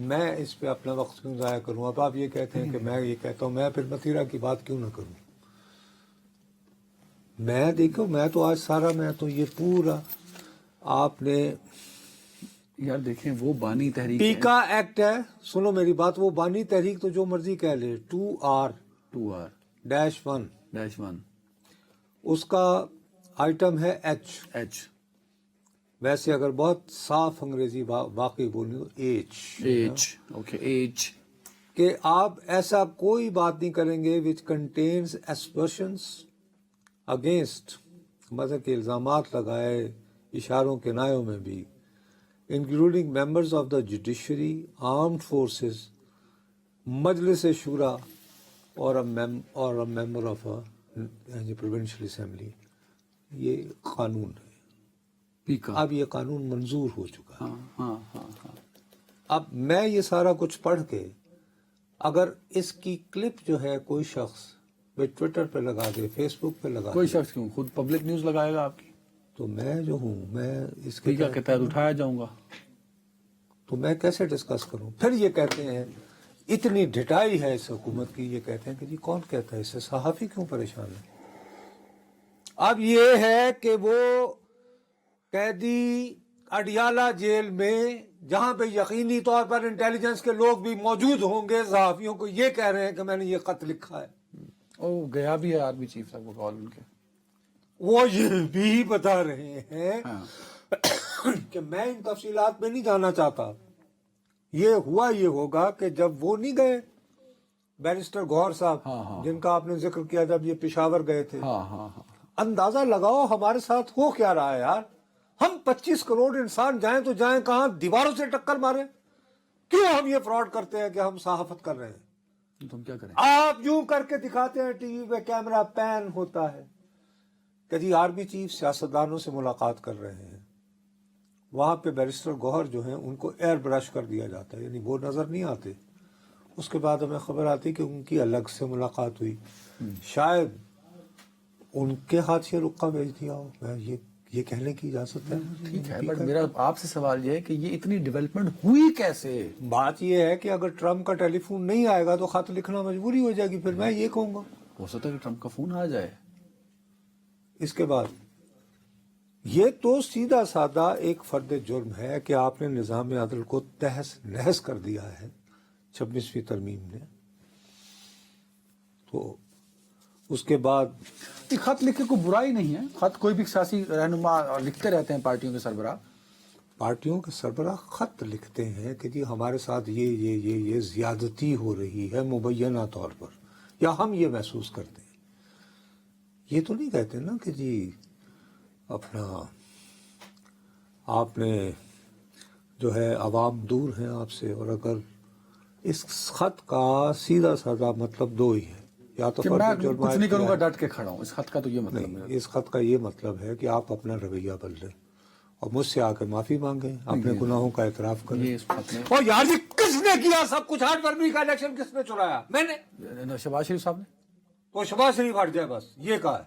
میں اس پہ اپنا وقت کیوں ضائع کروں؟ اب آپ یہ کہتے ہیں کہ میں یہ کہتا ہوں، میں پھر متیرہ کی بات کیوں نہ کروں؟ میں دیکھو، میں تو آج سارا، میں تو یہ پورا آپ نے یار دیکھیں وہ بانی تحریک پیکا ایکٹ ہے، سنو میری بات، وہ بانی تحریک تو جو مرضی کہہ لے، 2R-1 -1 اس کا آئٹم ہے H ویسے اگر بہت صاف انگریزی واقعی بولیں تو H کہ آپ ایسا کوئی بات نہیں کریں گے which contains aspersions against، مطلب کہ الزامات لگائے اشاروں کنایوں میں بھی، including members of the judiciary, armed forces, مجلس شورا اور ممبر آف پروونشل اسمبلی. یہ قانون ہے. پیکا. اب یہ قانون منظور ہو چکا ہے. ہاں اب میں یہ سارا کچھ پڑھ کے اگر اس کی کلپ جو ہے کوئی شخص ٹویٹر پہ لگا دے، فیس بک پہ لگا کوئی دے، شخص کیوں، خود پبلک نیوز لگائے گا آپ کی، تو میں جو ہوں، میں اس کے پیکا کے تحت اٹھایا جاؤں گا. تو میں کیسے ڈسکس کروں؟ پھر یہ کہتے ہیں اتنی ڈھٹائی ہے اس حکومت کی، یہ کہتے ہیں کہ جی کون کہتا ہے، اس سے صحافی کیوں پریشان ہے؟ اب یہ ہے کہ وہ قیدی اڈیالہ جیل میں، جہاں پہ یقینی طور پر انٹیلیجنس کے لوگ بھی موجود ہوں گے، صحافیوں کو یہ کہہ رہے ہیں کہ میں نے یہ خط لکھا ہے. او گیا بھی ہے آرمی چیف تک وہ کال ان کے. وہ یہ بھی بتا رہے ہیں کہ میں ان تفصیلات میں نہیں جانا چاہتا. یہ ہوا یہ ہوگا کہ جب وہ نہیں گئے بیرسٹر گوہر صاحب جن کا آپ نے ذکر کیا، جب یہ پشاور گئے تھے، اندازہ لگاؤ ہمارے ساتھ ہو کیا رہا ہے یار. ہم 25 کروڑ انسان جائیں تو جائیں کہاں، دیواروں سے ٹکر مارے. کیوں ہم یہ فراڈ کرتے ہیں کہ ہم صحافت کر رہے ہیں؟ تم کیا کریں؟ آپ یوں کر کے دکھاتے ہیں ٹی وی پہ، کیمرہ پین ہوتا ہے کہ جی آرمی چیف سیاستدانوں سے ملاقات کر رہے ہیں. وہاں پہ بیرسٹر گوہر جو ہیں ان کو ایئر برش کر دیا جاتا ہے، یعنی وہ نظر نہیں آتے. اس کے بعد ہمیں خبر آتی کہ ان کی الگ سے ملاقات ہوئی. شاید ان کے ہاتھ سے رقہ بھیج دیا ہو، یہ کہنے کی اجازت ہے. ٹھیک ہے، بٹ میرا آپ سے سوال یہ ہے کہ یہ اتنی ڈیولپمنٹ ہوئی کیسے؟ بات یہ ہے کہ اگر ٹرمپ کا ٹیلی فون نہیں آئے گا تو خط لکھنا مجبوری ہو جائے گی. پھر میں یہ کہوں گا ہو سکتا ہے کہ ٹرمپ کا فون آ جائے. اس کے بعد یہ تو سیدھا سادہ ایک فرد جرم ہے کہ آپ نے نظام عدل کو تہس نہس کر دیا ہے 26ویں ترمیم نے. تو اس کے بعد خط لکھ کے کوئی برائی نہیں ہے. خط کوئی بھی سیاسی رہنما لکھتے رہتے ہیں، پارٹیوں کے سربراہ خط لکھتے ہیں کہ جی ہمارے ساتھ یہ زیادتی ہو رہی ہے مبینہ طور پر، یا ہم یہ محسوس کرتے ہیں. یہ تو نہیں کہتے نا کہ جی اپنا آپ نے جو ہے عوام دور ہیں آپ سے. اور اگر اس خط کا سیدھا سادہ مطلب دو ہی ہے، یا تو میں کچھ نہیں کروں گا، ڈٹ کے کھڑا ہوں. اس خط کا تو یہ مطلب نہیں، اس خط کا یہ مطلب ہے کہ آپ اپنا رویہ بدلیں اور مجھ سے آ کے معافی مانگیں، اپنے گناہوں کا اعتراف کریں. اور یار یہ کس نے کیا سب کچھ؟ 8 فروری کا الیکشن کس نے چرایا؟ میں نے. شہباز شریف صاحب نے. تو شہباز شریف ہٹ جائے بس، یہ کہا ہے.